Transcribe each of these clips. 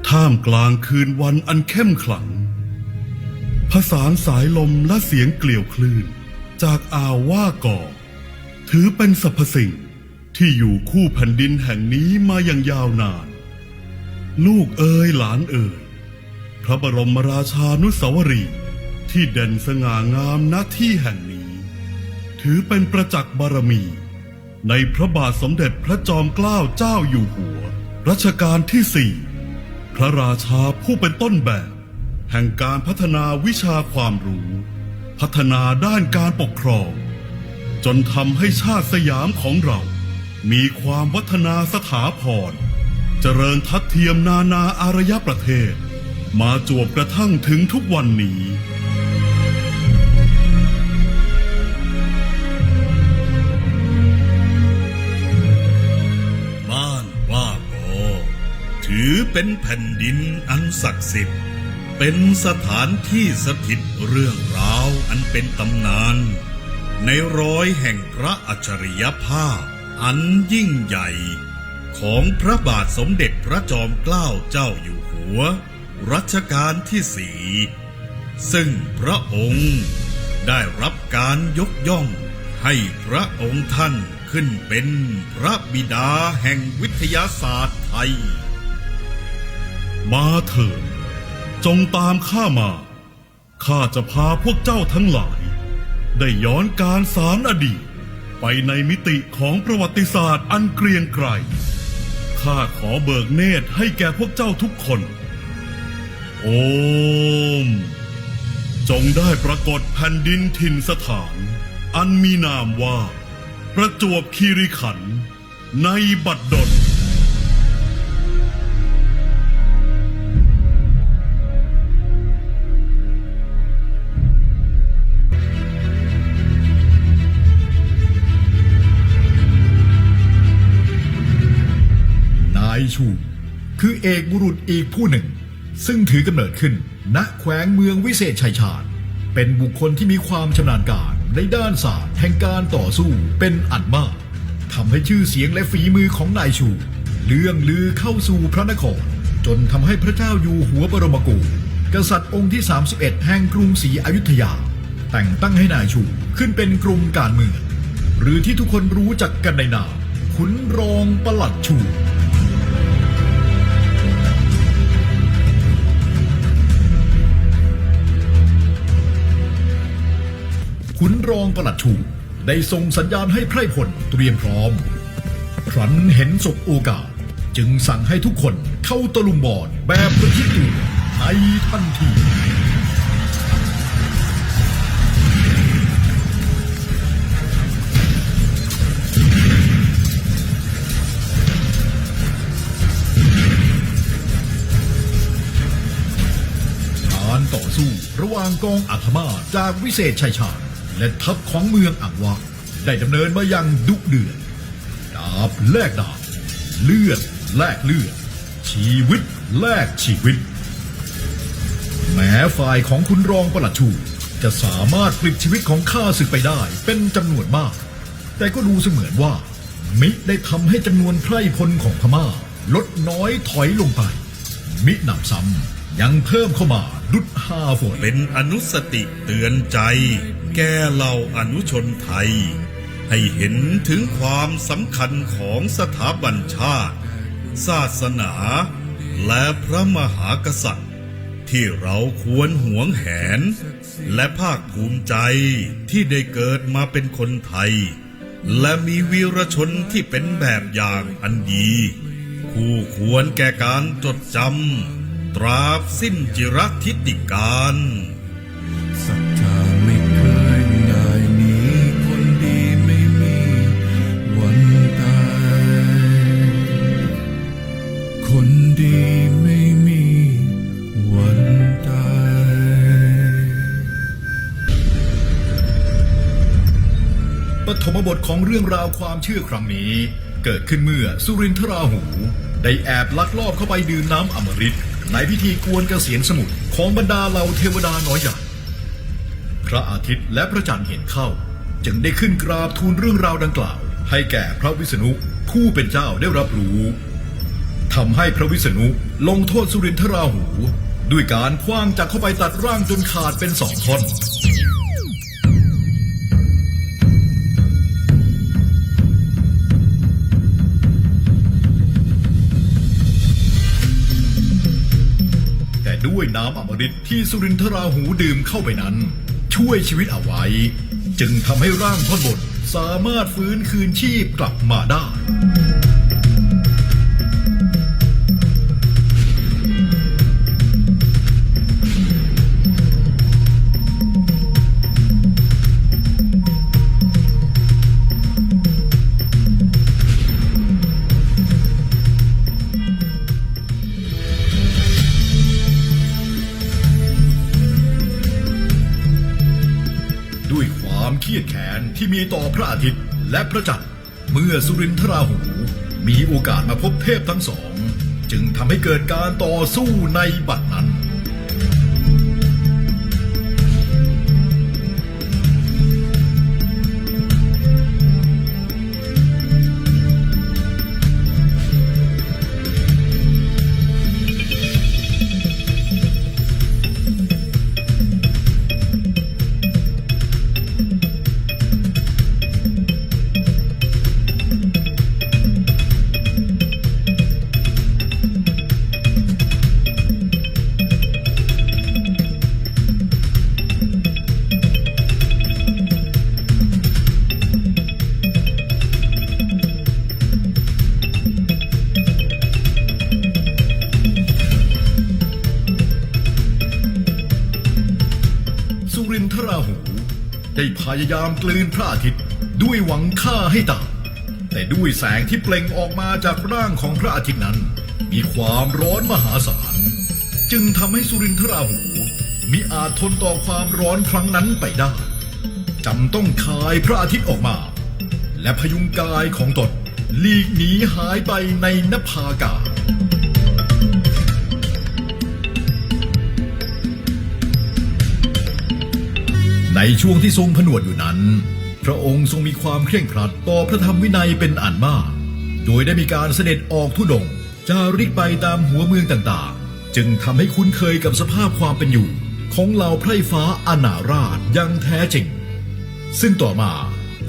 ท่ามกลางคืนวันอันเข้มขลังผสานสายลมและเสียงเกลียวคลื่นจากอ่าวว่าก่อถือเป็นสรรพสิ่งที่อยู่คู่แผ่นดินแห่งนี้มาอย่างยาวนานลูกเอ๋ยหลานเอ๋ยพระบรมราชานุสาวรีย์ที่เด่นสง่างามณที่แห่งนี้ถือเป็นประจักษ์บารมีในพระบาทสมเด็จพระจอมเกล้าเจ้าอยู่หัวรัชกาลที่ 4พระราชาผู้เป็นต้นแบบแห่งการพัฒนาวิชาความรู้พัฒนาด้านการปกครองจนทำให้ชาติสยามของเรามีความวัฒนาสถาพรเจริญทัดเทียมนานาอารยประเทศมาจวบกระทั่งถึงทุกวันนี้บ้านว่าโกถือเป็นแผ่นดินอันศักดิ์สิทธิ์เป็นสถานที่สถิตเรื่องราวอันเป็นตำนานในร้อยแห่งพระอัจฉริยภาพอันยิ่งใหญ่ของพระบาทสมเด็จพระจอมเกล้าเจ้าอยู่หัวรัชกาลที่ 4ซึ่งพระองค์ได้รับการยกย่องให้พระองค์ท่านขึ้นเป็นพระบิดาแห่งวิทยาศาสตร์ไทยมาเถิดจงตามข้ามาข้าจะพาพวกเจ้าทั้งหลายได้ย้อนการสารอดีตไปในมิติของประวัติศาสตร์อันเกรียงไกรข้าขอเบิกเนตรให้แก่พวกเจ้าทุกคนโอมจงได้ปรากฏแผ่นดินถิ่นสถานอันมีนามว่าประจวบคีรีขันธ์ในบัดดลนายชูคือเอกบุรุษอีกผู้หนึ่งซึ่งถือกำเนิดขึ้นณแขวงเมืองวิเศษชัยชาญเป็นบุคคลที่มีความชำนาญการในด้านศาสตร์แห่งการต่อสู้เป็นอันมากทำให้ชื่อเสียงและฝีมือของนายชูเลื่องลือเข้าสู่พระนครจนทำให้พระเจ้าอยู่หัวบรมโกศกษัตริย์องค์ที่ 31แห่งกรุงศรีอยุธยาแต่งตั้งให้นายชูขึ้นเป็นกรมการเมืองหรือที่ทุกคนรู้จักกันในนามขุนรองปลัดชูขุนรองปลัดชูได้ส่งสัญญาณให้ไพร่พลเตรียมพร้อมครั้นเห็นสบโอกาสจึงสั่งให้ทุกคนเข้าตะลุมบอลแบบประชิดตัวในทันทีการต่อสู้ระหว่างกองอัครมาศจากวิเศษชัยชาญและทัพของเมืองอังวะได้ดำเนินมาอย่างดุเดือดดาบแลกดาบเลือดแลกเลือดชีวิตแลกชีวิตแม้ฝ่ายของขุนรองปลัดชูจะสามารถปลิดชีวิตของข้าศึกไปได้เป็นจำนวนมากแต่ก็ดูเสมือนว่ามิได้ทำให้จำนวนไพร่พลของพม่าลดน้อยถอยลงไปมิหนำซ้ำยังเพิ่มเข้ามาดุจ5 ฝนเป็นอนุสติเตือนใจแก่เหล่าอนุชนไทยให้เห็นถึงความสำคัญของสถาบันชาติศาสนาและพระมหากษัตริย์ที่เราควรหวงแหนและภาคภูมิใจที่ได้เกิดมาเป็นคนไทยและมีวีรชนที่เป็นแบบอย่างอันดีคู่ควรแก่การจดจำตราบสิ้นจิรทิติการศรัทธาไม่เคยได้มีคนดีไม่มีวันตายคนดีไม่มีวันตายปฐมบทของเรื่องราวความเชื่อครั้งนี้เกิดขึ้นเมื่อสุรินทราหูได้แอบลักลอบเข้าไปดื่มน้ำอมฤตในพิธีกวนเกษียณสมุทรของบรรดาเหล่าเทวดาน้อยใหญ่พระอาทิตย์และพระจันทร์เห็นเข้าจึงได้ขึ้นกราบทูลเรื่องราวดังกล่าวให้แก่พระวิษณุผู้เป็นเจ้าได้รับรู้ท ำให้พระวิษณุลงโทษสุรินทราหูด้วยการขว้างจักรเข้าไปตัดร่างจนขาดเป็นสองท่อนแต่ด้วยน้ำอมฤตที่สุรินทราหูดื่มเข้าไปนั้นช่วยชีวิตเอาไว้จึงทำให้ร่างท่อนบนสามารถฟื้นคืนชีพกลับมาได้ด้วยความเครียดแค้นที่มีต่อพระอาทิตย์และพระจันทร์เมื่อสุรินทราหูมีโอกาสมาพบเทพทั้งสองจึงทำให้เกิดการต่อสู้ในบัดนั้นสุรินทราหูได้พยายามกลืนพระอาทิตย์ด้วยหวังฆ่าให้ตายแต่ด้วยแสงที่เปล่งออกมาจากร่างของพระอาทิตย์นั้นมีความร้อนมหาศาลจึงทำให้สุรินทราหูมิอาจทนต่อความร้อนครั้งนั้นไปได้จำต้องคายพระอาทิตย์ออกมาและพยุงกายของตนหลีกหนีหายไปในนภาอากาศในช่วงที่ทรงผนวดอยู่นั้นพระองค์ทรงมีความเคร่งครัดต่อพระธรรมวินัยเป็นอันมากโดยได้มีการเสด็จออกธุดงค์จาริกไปตามหัวเมืองต่างๆจึงทำให้คุ้นเคยกับสภาพความเป็นอยู่ของเหล่าไพร่ฟ้าอนาราชอย่างแท้จริงซึ่งต่อมา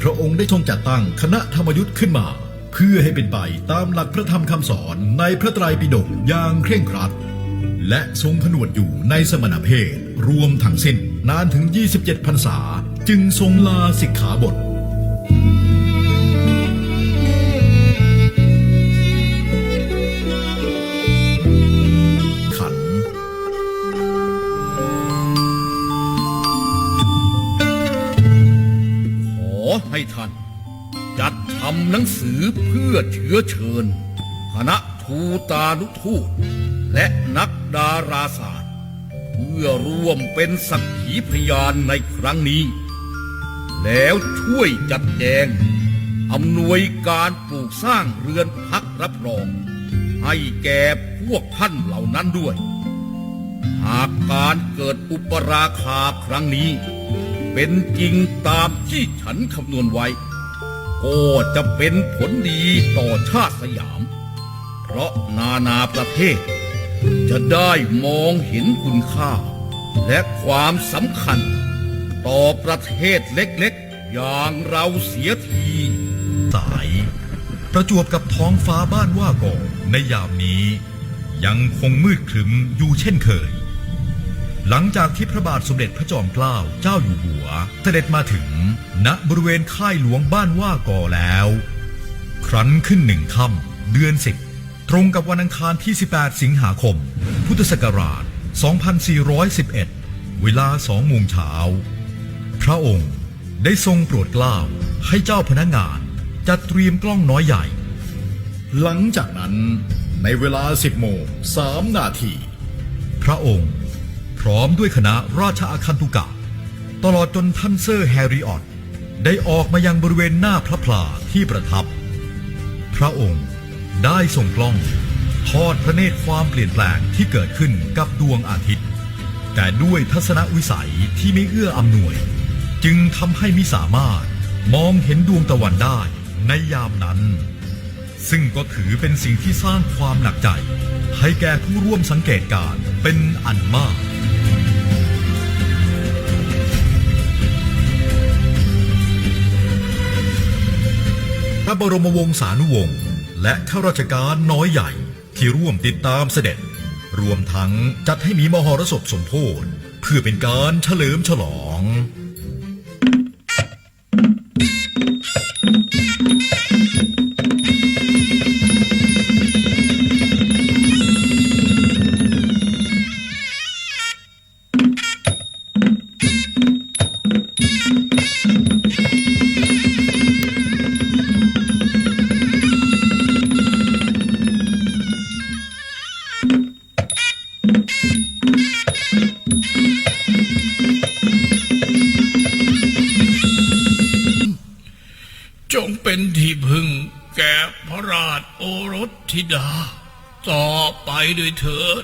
พระองค์ได้ทรงจัดตั้งคณะธรรมยุทธ์ขึ้นมาเพื่อให้เป็นไปตามหลักพระธรรมคำสอนในพระไตรปิฎกอย่างเคร่งครัดและทรงผนวดอยู่ในสมณเพศรวมทั้งสิ้นนานถึง27 พรรษาจึงทรงลาสิกขาบทขันธ์ขอให้ท่านจัดทำหนังสือเพื่อเชื้อเชิญคณะทูตานุทูตและนักดาราศาสตร์เพื่อร่วมเป็นสักขีพยานในครั้งนี้แล้วช่วยจัดแจงอำนวยการปลูกสร้างเรือนพักรับรองให้แก่พวกท่านเหล่านั้นด้วยหากการเกิดอุปราคาครั้งนี้เป็นจริงตามที่ฉันคำนวณไว้ก็จะเป็นผลดีต่อชาติสยามเพราะนานาประเทศจะได้มองเห็นคุณค่าและความสำคัญต่อประเทศเล็กๆอย่างเราเสียทีสายประจวบกับท้องฟ้าบ้านว่ากอในยามนี้ยังคงมืดครึ้มอยู่เช่นเคยหลังจากที่พระบาทสมเด็จพระจอมเกล้าเจ้าอยู่หัวเสด็จมาถึงณบริเวณค่ายหลวงบ้านว่ากอแล้วครั้นขึ้น1 ค่ำเดือน10ตรงกับวันอังคารที่18 สิงหาคมพุทธศักราช 2411 เวลา 2 โมงเช้าพระองค์ได้ทรงโปรดเกล้าให้เจ้าพนักงานจัดเตรียมกล้องน้อยใหญ่หลังจากนั้นในเวลา 10 โมง 3 นาทีพระองค์พร้อมด้วยคณะราชอาคันตุกะตลอดจนท่านเซอร์แฮริออตได้ออกมายังบริเวณหน้าพระพลาที่ประทับพระองค์ได้ส่งกล้องทอดพระเนตรความเปลี่ยนแปลงที่เกิดขึ้นกับดวงอาทิตย์แต่ด้วยทัศนวิสัยที่ไม่เอื้ออำนวยจึงทำให้มิสามารถมองเห็นดวงตะวันได้ในยามนั้น ซึ่งก็ถือเป็นสิ่งที่สร้างความหนักใจให้แก่ผู้ร่วมสังเกตการณ์เป็นอันมากพระบรมวงศานุวงศ์และข้าราชการน้อยใหญ่ที่ร่วมติดตามเสด็จรวมทั้งจัดให้มีมหรสพสมโภชเพื่อเป็นการเฉลิมฉลอง จงเป็นที่พึ่งแก่พระราชโอรสธิดาต่อไปด้วยเถิด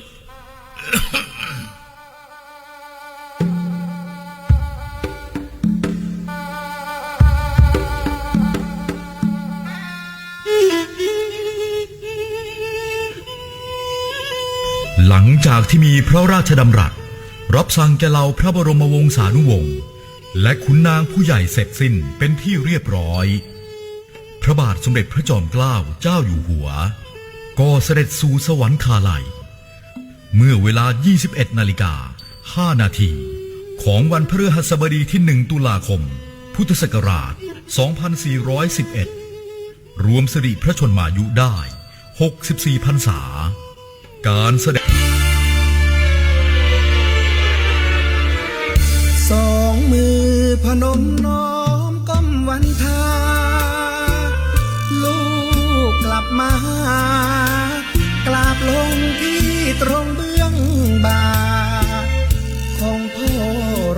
หลังจากที่มีพระราชดำรัสรับสั่งแก่เหล่าพระบรมวงศานุวงศ์และขุนนางผู้ใหญ่เสร็จสิ้นเป็นที่เรียบร้อยพระบาทสมเด็จพระจอมเกล้าเจ้าอยู่หัวก็เสด็จสู่สวรรคาลัยเมื่อเวลา 21:05 นาทีของวันพฤหัสบดีที่ 1 ตุลาคม พุทธศักราช 2411 รวมสิริพระชนมายุได้ 64 พรรษาการแสดงสองมือพนมน้อมก้มวันทาลูกกลับมากราบลงที่ตรงเบื้องบาทของพ่อ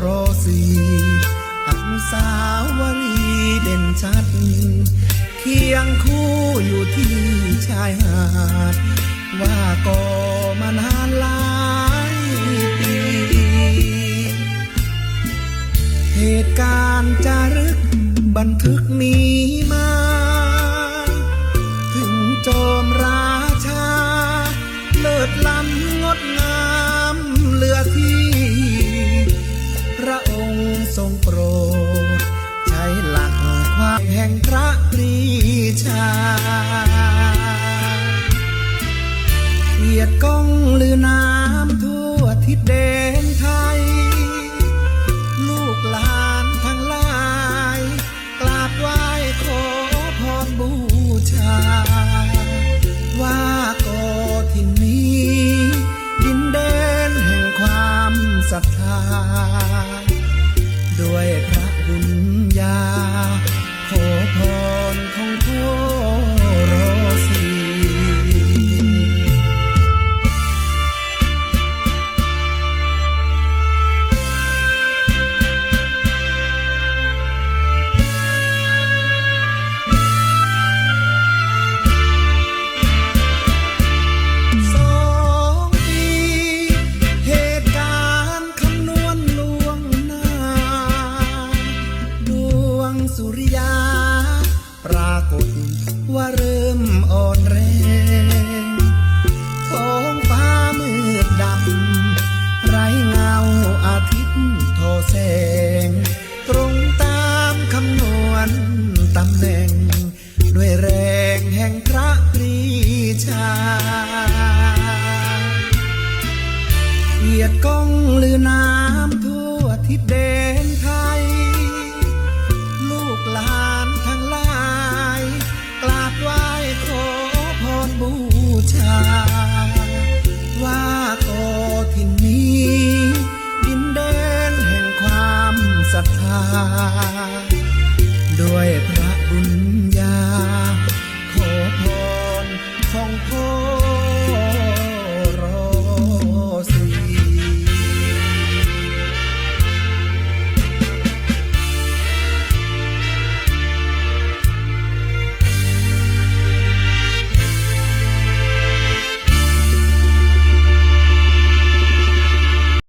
รอสีอนุสาวรีย์เด่นชัดเคียงคู่อยู่ที่ชายหาดว่าก็มานานหลายปีเหตุการณ์จารึกบันทึกนี้มาถึงโจมราชาเลิศล้ำงดงามเหลือที่พระองค์ทรงโปรดใช้หลักความแห่งพระปรีชาเกียรติก้องลือน้ำทั่วทิศแดนไทยลูกหลานทั้งหลายกราบไหว้ขอพรบูชาว่าก็ที่นี้ดินแดนแห่งความศรัทธาด้วยพระบุญญาขอพรของพ่อรอสี ด้วยพระบุญ